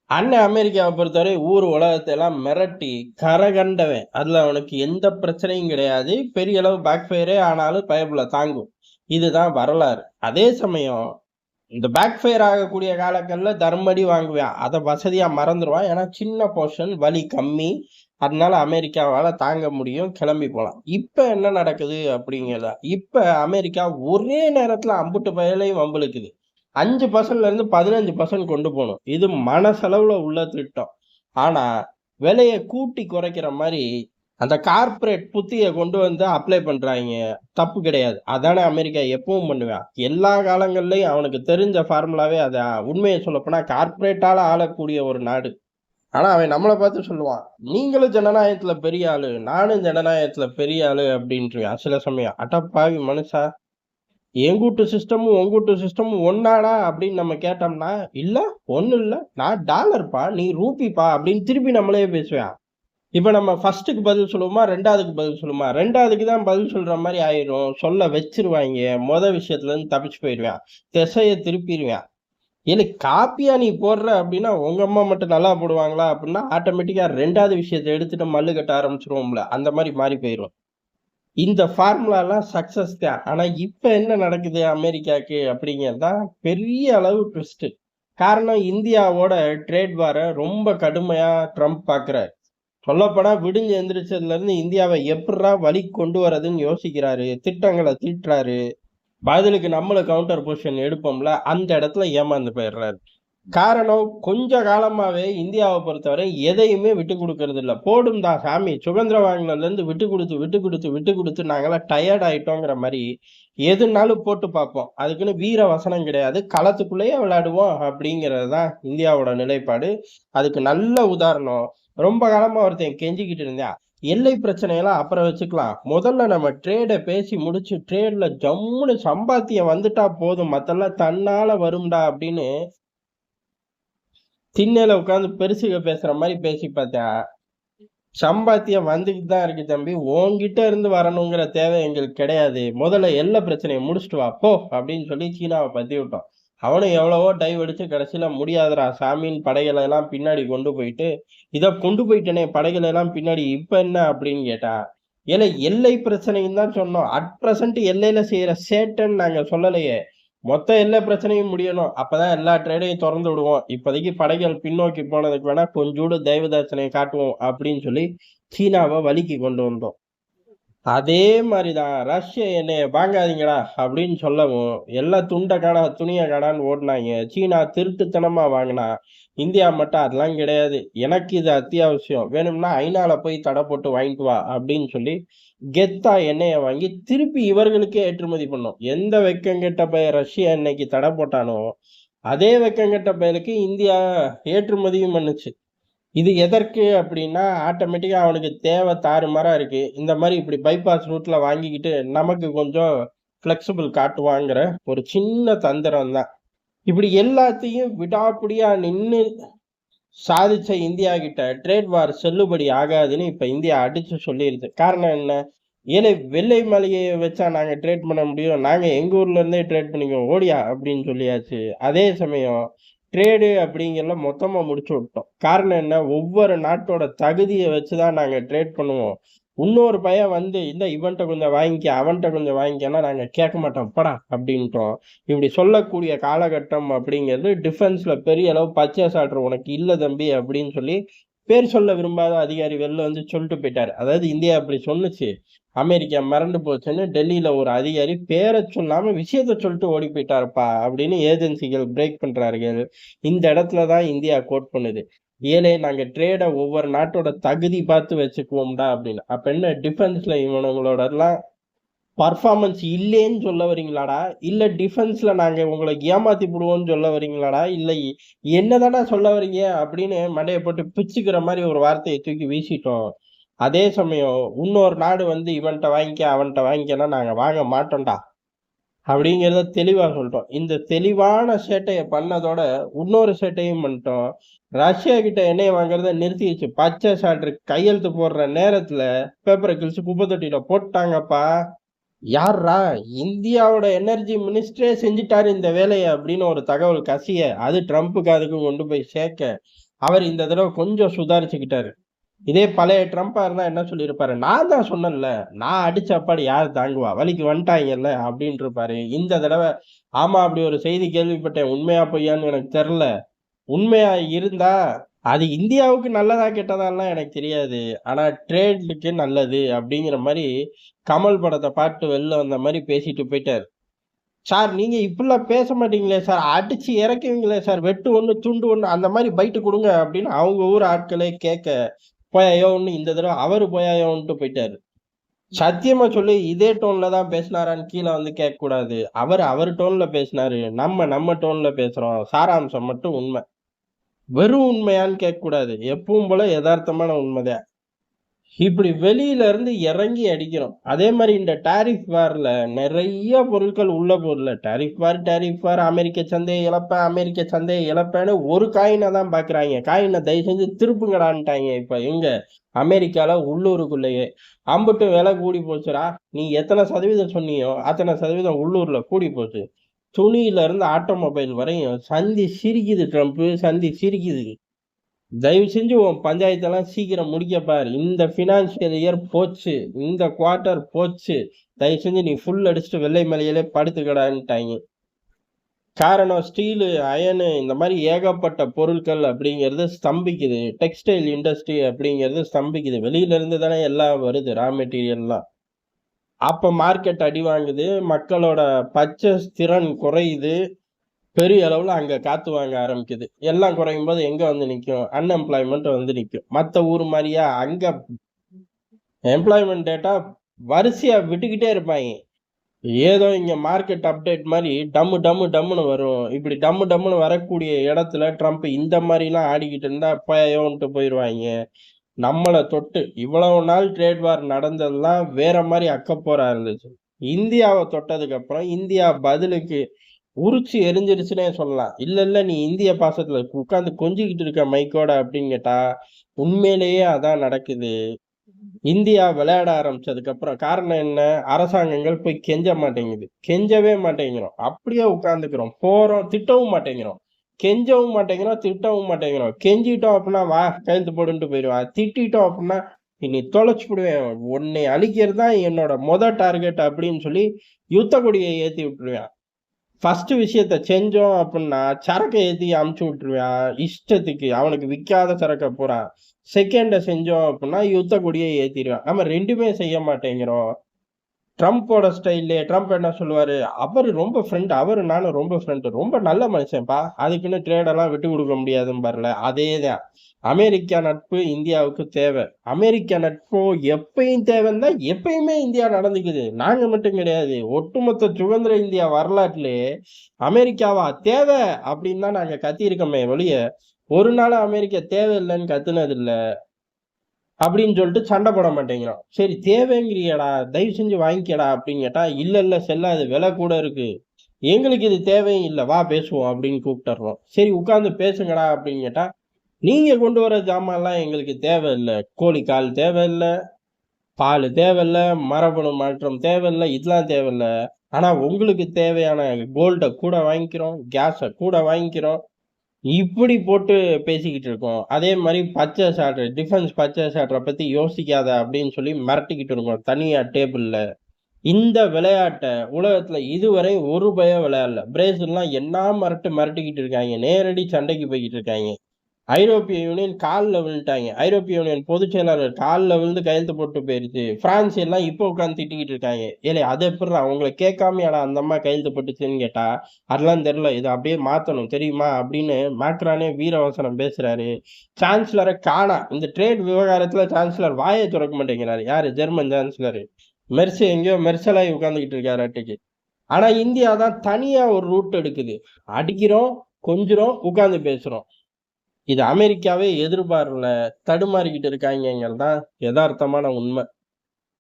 அண்ணன் அமெரிக்காவை பொறுத்தவரை ஊர் உலகத்தை எல்லாம் மிரட்டி கரகண்டவன். அதுல அவனுக்கு எந்த பிரச்சனையும் கிடையாது. பெரிய அளவு பேக் ஃபயரே ஆனாலும் பயப்புல தாங்கும். இதுதான் வரலாறு. அதே சமயம் இந்த பேக் ஃபயர் ஆகக்கூடிய காலங்களில் தர்மடி வாங்குவான். அதை வசதியா மறந்துடுவான். ஏன்னா சின்ன போர்ஷன் வலி கம்மி. அதனால அமெரிக்காவால தாங்க முடியும், கிளம்பி போலாம். இப்ப என்ன நடக்குது அப்படிங்கிறதா, இப்ப அமெரிக்கா ஒரே நேரத்துல அம்புட்டு பயலையும் வம்பளுக்குது. 5% இருந்து 15% கொண்டு போகணும். இது மனசளவுல உள்ள திட்டம். ஆனா விலையை கூட்டி குறைக்கிற மாதிரி அந்த கார்ப்பரேட் புத்திய கொண்டு வந்து அப்ளை பண்றாங்க. தப்பு கிடையாது. அதானே அமெரிக்கா எப்பவும் பண்ணுவான். எல்லா காலங்கள்லயும் அவனுக்கு தெரிஞ்ச ஃபார்முலாவே அதை. உண்மையை சொல்லப்போனா கார்ப்பரேட்டால ஆளக்கூடிய ஒரு நாடு. ஆனா அவன் நம்மளை பார்த்து சொல்லுவான், நீங்களும் ஜனநாயகத்துல பெரிய ஆளு, நானும் ஜனநாயகத்துல பெரிய ஆளு அப்படின்றான் சில சமயம். அடப்பாவி மனுஷா, எங்கூட்டு சிஸ்டமும் உங்கூட்டு சிஸ்டமும் ஒன்னாடா அப்படின்னு நம்ம கேட்டோம்னா, இல்ல ஒன்னும் இல்ல, நான் டாலர்ப்பா, நீ ரூபிப்பா அப்படின்னு திருப்பி நம்மளே பேசுவேன். இப்ப நம்ம ஃபர்ஸ்ட்டுக்கு பதில் சொல்லுவோமா, ரெண்டாவதுக்கு பதில் சொல்லுமா? ரெண்டாவதுக்கு தான் பதில் சொல்ற மாதிரி ஆயிரும். சொல்ல வச்சிருவாங்க. விஷயத்துல இருந்து தப்பிச்சு போயிடுவேன். திசையை திருப்பிடுவேன். இல்லை காப்பியா நீ போடுற அப்படின்னா உங்க அம்மா மட்டும் நல்லா போடுவாங்களா அப்படின்னா ஆட்டோமேட்டிக்கா ரெண்டாவது விஷயத்தை எடுத்துட்டு மல்லு கட்ட ஆரம்பிச்சிருவோம்ல. அந்த மாதிரி மாறி போயிடும். இந்த ஃபார்முலாலாம் சக்சஸ் தான். ஆனா இப்ப என்ன நடக்குது அமெரிக்காக்கு அப்படிங்கிறதுதான் பெரிய அளவு ட்விஸ்ட். காரணம் இந்தியாவோட ட்ரேட் வார ரொம்ப கடுமையா ட்ரம்ப் பாக்குறாரு. சொல்லப்போனா விடிஞ்சு எந்திரிச்சதுல இருந்து இந்தியாவை எப்படா வழி கொண்டு வரதுன்னு யோசிக்கிறாரு. திட்டங்களை தீட்டுறாரு. பதிலுக்கு நம்மளும் கவுண்டர் பொசிஷன் எடுப்போம்ல, அந்த இடத்துல ஏமாந்து போயிடுறாரு. காரணம் கொஞ்ச காலமாவே இந்தியாவை பொறுத்தவரை எதையுமே விட்டு கொடுக்கறது இல்லை. போடும் தான் சாமி, சுதந்திரம் வாங்கினதுல இருந்து விட்டு கொடுத்து நாங்களாம் டயர்ட் ஆயிட்டோங்கிற மாதிரி எதுனாலும் போட்டு பார்ப்போம். அதுக்குன்னு வீர வசனம் கிடையாது. களத்துக்குள்ளேயே விளையாடுவோம் அப்படிங்கிறது தான் இந்தியாவோட நிலைப்பாடு. அதுக்கு நல்ல உதாரணம், ரொம்ப காலமா ஒருத்தன் கெஞ்சிக்கிட்டு இருந்தேன், எல்லை பிரச்சனையெல்லாம் அப்புறம் வச்சுக்கலாம், முதல்ல நம்ம ட்ரேடை பேசி முடிச்சு ட்ரேட்ல ஜம்முன்னு சம்பாத்தியம் வந்துட்டா போதும், மத்தெல்லாம் தன்னால வரும்டா அப்படின்னு திண்ணையில உட்காந்து பெருசுக பேசுற மாதிரி பேசி பார்த்தேன். சம்பாத்தியம் வந்துக்கிட்டு தான் இருக்கு தம்பி. உன்கிட்ட இருந்து வரணுங்கிற தேவை எங்களுக்கு கிடையாது. முதல்ல எல்லா பிரச்சனையும் முடிச்சுட்டு வா போ அப்படின்னு சொல்லி சீனாவை பத்தி விட்டோம். அவனும் எவ்வளவோ டைவ் அடிச்சு கடைசியில முடியாதுடா சாமின்னு படைகளை எல்லாம் பின்னாடி கொண்டு போயிட்டு, இதை கொண்டு போயிட்டனே படைகளை எல்லாம் பின்னாடி இப்ப என்ன அப்படின்னு கேட்டா, ஏன்னா எல்லை பிரச்சனைன்னு தான் சொன்னோம். அட் பிரசன்ட் எல்லையில செய்யற சேட்டன் நாங்க சொல்லலையே. மொத்த எல்லா பிரச்சனையும் முடியணும். அப்பதான் எல்லா ட்ரேடையும் திறந்து விடுவோம். இப்போதைக்கு படைகள் பின்னோக்கி போனதுக்கு வேணா கொஞ்சோடு தெய்வதாட்சணையை காட்டுவோம் அப்படின்னு சொல்லி சீனாவை வலிக்கு கொண்டு வந்தோம். அதே மாதிரிதான் ரஷ்ய என்னைய வாங்காதீங்கடா அப்படின்னு சொல்லவும் எல்லாம் துண்டை காணா துணியை காணான்னு ஓடினாங்க. சீனா திருட்டுத்தனமா வாங்கினா. இந்தியா மட்டும் அதெல்லாம் கிடையாது, எனக்கு இது அத்தியாவசியம், வேணும்னா ஐநால போய் தடை போட்டு வாங்கிட்டு வா அப்படின்னு சொல்லி கெத்தா எண்ணெயை வாங்கி திருப்பி இவர்களுக்கே ஏற்றுமதி பண்ணோம். எந்த வெக்கங்கெட்ட பையன் ரஷ்யா எண்ணெய்க்கு தடை போட்டானோ அதே வெக்கங்கெட்ட பையலுக்கு இந்தியா ஏற்றுமதியும் பண்ணுச்சு. இது எதற்கு அப்படின்னா ஆட்டோமேட்டிக்கா அவனுக்கு தேவை தாறுமாறா இருக்கு. இந்த மாதிரி இப்படி பைபாஸ் ரூட்ல வாங்கிக்கிட்டு நமக்கு கொஞ்சம் ஃபிளெக்சிபிள் காட்டுவாங்கிற ஒரு சின்ன தந்திரம் தான். இப்படி எல்லாத்தையும் விடாப்பிடியா நின்று சாதிச்ச இந்தியா கிட்ட ட்ரேட் வார் செல்லுபடி ஆகாதுன்னு இப்ப இந்தியா அடிச்சு சொல்லிடுது. காரணம் என்ன? ஏழை வெள்ளை மளிகையை வச்சா நாங்க ட்ரேட் பண்ண முடியும், நாங்க எங்க ஊர்ல இருந்தே ட்ரேட் பண்ணிக்குவோம் ஓடியா அப்படின்னு சொல்லியாச்சு. அதே சமயம் ட்ரேடு அப்படிங்கிறத மொத்தமா முடிச்சு விட்டோம். காரணம் என்ன? ஒவ்வொரு நாட்டோட தகுதியை வச்சுதான் நாங்க ட்ரேட் பண்ணுவோம். இன்னொரு பையன் வந்து இந்த இவன்ட்ட கொஞ்சம் வாங்கிக்க அவன்கிட்ட கொஞ்சம் வாங்கிக்கன்னா நாங்க கேட்க மாட்டோம் படா அப்படின்ட்டோம். இப்படி சொல்லக்கூடிய காலகட்டம் அப்படிங்கிறது டிஃபென்ஸ்ல பெரிய அளவு பர்ச்சேஸ் ஆர்டர் உனக்கு இல்ல தம்பி அப்படின்னு சொல்லி பேர் சொல்ல விரும்பாத அதிகாரி வெளில வந்து சொல்லிட்டு போயிட்டாரு. அதாவது இந்தியா அப்படி சொன்னுச்சு, அமெரிக்கா மிரண்டு போச்சுன்னு டெல்லியில ஒரு அதிகாரி பேரை சொல்லாம விஷயத்த சொல்லிட்டு ஓடி போயிட்டாருப்பா அப்படின்னு ஏஜென்சிகள் பிரேக் பண்றார்கள். இந்த இடத்துலதான் இந்தியா கோட் பண்ணுது, ஏழை நாங்க ட்ரேட ஒவ்வொரு நாட்டோட தகுதி பார்த்து வச்சுக்குவோம்டா அப்படின்னு. அப்ப என்ன டிஃபென்ஸ்ல இவனுங்களோட எல்லாம் பர்ஃபார்மன்ஸ் இல்லைன்னு சொல்ல வரீங்களாடா, இல்ல டிஃபென்ஸ்ல நாங்க உங்களை ஏமாத்தி போடுவோம்னு சொல்ல வரீங்களாடா, இல்லை என்னதானா சொல்ல வரீங்க அப்படின்னு மண்டையை போட்டு பிச்சுக்கிற மாதிரி ஒரு வார்த்தையை தூக்கி வீசிட்டோம். அதே சமயம் இன்னொரு நாடு வந்து இவன்கிட்ட வாங்கிக்க அவன்கிட்ட வாங்கிக்கன்னா நாங்க வாங்க மாட்டோம்டா அப்படிங்கிறத தெளிவா சொல்லிட்டோம். இந்த தெளிவான சேட்டையை பண்ணதோட இன்னொரு சேட்டையும் பண்ணிட்டோம். ரஷ்யா கிட்ட எண்ணெயை வாங்குறத நிறுத்திடுச்சு. பச்சை சாட்டு கையெழுத்து போடுற நேரத்துல பேப்பரை கிழிச்சு குப்பை தொட்டியில போட்டாங்கப்பா. யார்ரா இந்தியாவோட எனர்ஜி மினிஸ்டரே செஞ்சுட்டாரு இந்த வேலையை அப்படின்னு ஒரு தகவல் கசிய அது ட்ரம்ப்புக்கு அதுக்கு கொண்டு போய் சேர்க்க அவர் இந்த தடவை கொஞ்சம் சுதாரிச்சுக்கிட்டாரு. இதே பழைய ட்ரம்ப்பா இருந்தா என்ன சொல்லியிருப்பாரு, நான் தான் சொன்னேன்ல, நான் அடிச்ச அப்பாடி யார் தாங்குவா, வலிக்கு வந்துட்டாங்கல்ல அப்படின்னு இருப்பாரு. இந்த தடவை ஆமா அப்படி ஒரு செய்தி கேள்விப்பட்டேன், உண்மையா பொய்யான்னு எனக்கு தெரியல, உண்மையா இருந்தா அது இந்தியாவுக்கு நல்லதா கெட்டதாலாம் எனக்கு தெரியாது, ஆனா ட்ரேடுக்கு நல்லது அப்படிங்கிற மாதிரி கமல் படத்தை பாட்டு வெளில வந்த மாதிரி பேசிட்டு போயிட்டாரு. சார் நீங்க இப்படிலாம் பேச மாட்டீங்களே சார், அடிச்சு இறக்குவீங்களே சார், வெட்டு ஒண்ணு துண்டு ஒண்ணு அந்த மாதிரி பைட்டு கொடுங்க அப்படின்னு அவங்க ஊர் ஆட்களே கேட்க போயாயோன்னு இந்த தடவை அவரு போயாயோன்ட்டு போயிட்டாரு. சத்தியமா சொல்லி இதே டோன்ல தான் பேசினாரான்னு கீழே வந்து கேட்க கூடாது. அவர் டோன்ல பேசினாரு, நம்ம டோன்ல பேசுறோம், சாராம்சம் மட்டும் உண்மை. வெறும் உண்மையான்னு கேட்க கூடாது, எப்பவும் போல யதார்த்தமான உண்மைதான். இப்படி வெளியில இருந்து இறங்கி அடிக்கிறோம். அதே மாதிரி இந்த டாரிஃப் வார்ல நிறைய பொருட்கள் உள்ள போர்ல டாரிஃப் வார் அமெரிக்க சந்தையை இழப்பேன், அமெரிக்க சந்தையை இழப்பேன்னு ஒரு காயினை தான் பாக்குறாங்க. காயினை தயவு செஞ்சு திருப்புங்கடான்ட்டாங்க. இப்ப எங்க அமெரிக்கால உள்ளூருக்குள்ளேயே அம்புட்டு விலை கூடி போச்சுடா, நீ எத்தனை சதவீதம் சொன்னியோ அத்தனை சதவீதம் உள்ளூர்ல கூடி போச்சு. துணியில இருந்து ஆட்டோமொபைல் வரையும் சந்தி சிரிக்குது, ட்ரம்ப் சந்தி சிரிக்குது. தயவு செஞ்சு உன் பஞ்சாயத்தெல்லாம் சீக்கிரம் முடிக்க பாரு. இந்த ஃபினான்ஷியல் இயர் போச்சு, இந்த குவார்ட்டர் போச்சு, தயவு செஞ்சு நீ ஃபுல் அடிச்சுட்டு வெள்ளை மலையிலே படுத்துக்கடான்ட்டாங்க. காரணம் ஸ்டீலு, அயனு இந்த மாதிரி ஏகப்பட்ட பொருட்கள் அப்படிங்கிறது ஸ்தம்பிக்குது. டெக்ஸ்டைல் இண்டஸ்ட்ரி அப்படிங்கிறது ஸ்தம்பிக்குது. வெளியில இருந்து தானே எல்லாம் வருது, ரா மெட்டீரியல்லாம். அப்ப மார்க்கெட் அடி வாங்குது, மக்களோட பர்ச்சேஸ் திறன் குறையுது, பெரிய அளவுல அங்க காத்து வாங்க ஆரம்பிக்குது. எல்லாம் குறையும் போது எங்க வந்து நிக்கும், அன்எம்ப்ளாய்மெண்ட் வந்து நிக்கும். மத்த ஊர் மாதிரியா அங்க எம்ப்ளாய்மெண்ட் டேட்டா வரிசையா விட்டுக்கிட்டே இருப்பாங்க. ஏதோ இங்க மார்க்கெட் அப்டேட் மாதிரி டம்முன்னு வரும். இப்படி டம்முன்னு வரக்கூடிய இடத்துல ட்ரம்ப் இந்த மாதிரிலாம் ஆடிக்கிட்டு இருந்தா அப்பயோன்ட்டு போயிடுவாங்க. நம்மளை தொட்டு இவ்வளவு நாள் ட்ரேட் வார் நடந்ததெல்லாம் வேற மாதிரி அக்கப்போரா இருந்துச்சு. இந்தியாவை தொட்டதுக்கு அப்புறம் இந்தியா பதிலுக்கு உரிச்சு எரிஞ்சிருச்சுன்னே சொல்லலாம். இல்ல நீ இந்திய பாசத்துல உட்கார்ந்து கொஞ்சிக்கிட்டு இருக்க மைக்கோட அப்படின்னு கேட்டா உண்மையிலேயே அதான் நடக்குது. இந்தியா விளையாட ஆரம்பிச்சதுக்கு அப்புறம் காரணம் என்ன, அரசாங்கங்கள் போய் கெஞ்ச மாட்டேங்குது, கெஞ்சவே மாட்டேங்கிறோம், அப்படியே உட்கார்ந்துக்கிறோம், போறோம், திட்டவும் மாட்டேங்கிறோம், கெஞ்சவும் மாட்டேங்கிறோம், திட்டவும் மாட்டேங்கிறோம். கெஞ்சிட்டோம் அப்படின்னா வா கையெழுத்து போடுன்ட்டு போயிடுவான், திட்டோம் அப்படின்னா நீ தொலைச்சு விடுவேன், உன்னை அழிக்கிறது தான் என்னோட டார்கெட் அப்படின்னு சொல்லி யுத்த கொடியை ஏத்தி விட்டுருவேன். ஃபர்ஸ்ட் விஷயத்த செஞ்சோம் அப்படின்னா சரக்கை ஏற்றி அமுச்சு விட்டுருவான் இஷ்டத்துக்கு, அவனுக்கு விற்காத சரக்கை பூரா. செகண்ட செஞ்சோம் அப்படின்னா யுத்த கொடியை ஏற்றிடுவான். நம்ம ரெண்டுமே செய்ய மாட்டேங்கிறோம். ட்ரம்ப்போட ஸ்டைல்லே ட்ரம்ப் என்ன சொல்லுவாரு, அவரு ரொம்ப ஃப்ரெண்ட், அவரு நானும் ரொம்ப ஃப்ரெண்ட், ரொம்ப நல்ல மனுஷன்ப்பா, அதுக்குன்னு ட்ரேடெல்லாம் விட்டு கொடுக்க முடியாதுன்னு பாருல. அதேதான் அமெரிக்கா நட்பு இந்தியாவுக்கு தேவை. அமெரிக்கா நட்பு எப்பயும் தேவைன்னா எப்பயுமே இந்தியா நடந்துக்குது. நாங்க மட்டும் கிடையாது, ஒட்டுமொத்த சுதந்திர இந்தியா வரலாற்றிலே அமெரிக்காவா தேவை அப்படின்னு தான் நாங்க கத்தியிருக்கோமே ஒழிய ஒரு நாள் அமெரிக்கா தேவையில்லைன்னு கத்துனது இல்லை அப்படின்னு சொல்லிட்டு சண்டை போட மாட்டேங்கிறோம். சரி தேவைங்கிறியடா, தயவு செஞ்சு வாங்கிக்கடா அப்படின்னு கேட்டா இல்ல செல்லாது, விலை கூட இருக்கு, எங்களுக்கு இது தேவையும் இல்லை, வா பேசுவோம் அப்படின்னு கூப்பிட்டுறோம். சரி உட்கார்ந்து பேசுங்கடா அப்படின்னு கேட்டா நீங்க கொண்டு வர ஜாமான்லாம் எங்களுக்கு தேவையில்லை, கோழி கால் தேவையில்லை, பால் தேவையில்லை, மரபணு மாற்றம் தேவையில்லை, இதெல்லாம் தேவையில்லை, ஆனா உங்களுக்கு தேவையான கோல்டை கூட வாங்கிக்கிறோம், கேஸை கூட வாங்கிக்கிறோம், இப்படி போட்டு பேசிக்கிட்டு இருக்கோம். அதே மாதிரி பர்ச்சேஸ் ஆர்டர், டிஃபென்ஸ் பர்ச்சேஸ் ஆர்டரை பத்தி யோசிக்காத அப்படின்னு சொல்லி மிரட்டிக்கிட்டு இருக்கோம் தனியா டேபிள்ல. இந்த விளையாட்டை உலகத்துல இதுவரை ஒரு பயம் விளையாடல. பிரேசில்லாம் என்ன மிரட்டிக்கிட்டு இருக்காங்க, நேரடி சண்டைக்கு போய்கிட்டு இருக்காங்க. ஐரோப்பிய யூனியன் காலில் விழுந்துட்டாங்க, ஐரோப்பிய யூனியன் பொதுச் செயலாளர் காலில் விழுந்து கையெழுத்து போட்டு போயிருச்சு. பிரான்ஸ் எல்லாம் இப்போ உட்காந்து திட்டிக்கிட்டு இருக்காங்க. ஏலே அது எப்படி அவங்களை கேட்காமையாடா அந்த அம்மா கையெழுத்து போட்டுச்சுன்னு கேட்டா அதெல்லாம் தெரியல, இதை அப்படியே மாத்தணும் தெரியுமா அப்படின்னு மேக்ரானே வீரவசனம் பேசுறாரு. சான்சலரை காணா, இந்த ட்ரேட் விவகாரத்துல சான்சலர் வாயை திறக்க மாட்டேங்கிறாரு. யாரு, ஜெர்மன் சான்சலர் மெர்ஸ் எங்கேயோ மெர்சலாய் உட்காந்துக்கிட்டு இருக்காரு அட்டைக்கு. ஆனா இந்தியா தான் தனியா ஒரு ரூட் எடுக்குது, அடிக்கிறோம், கொஞ்சம் உட்கார்ந்து பேசுறோம். இது அமெரிக்காவே எதிர்பார்ல, தடுமாறிக்கிட்டு இருக்காங்கிறது தான் யதார்த்தமான உண்மை.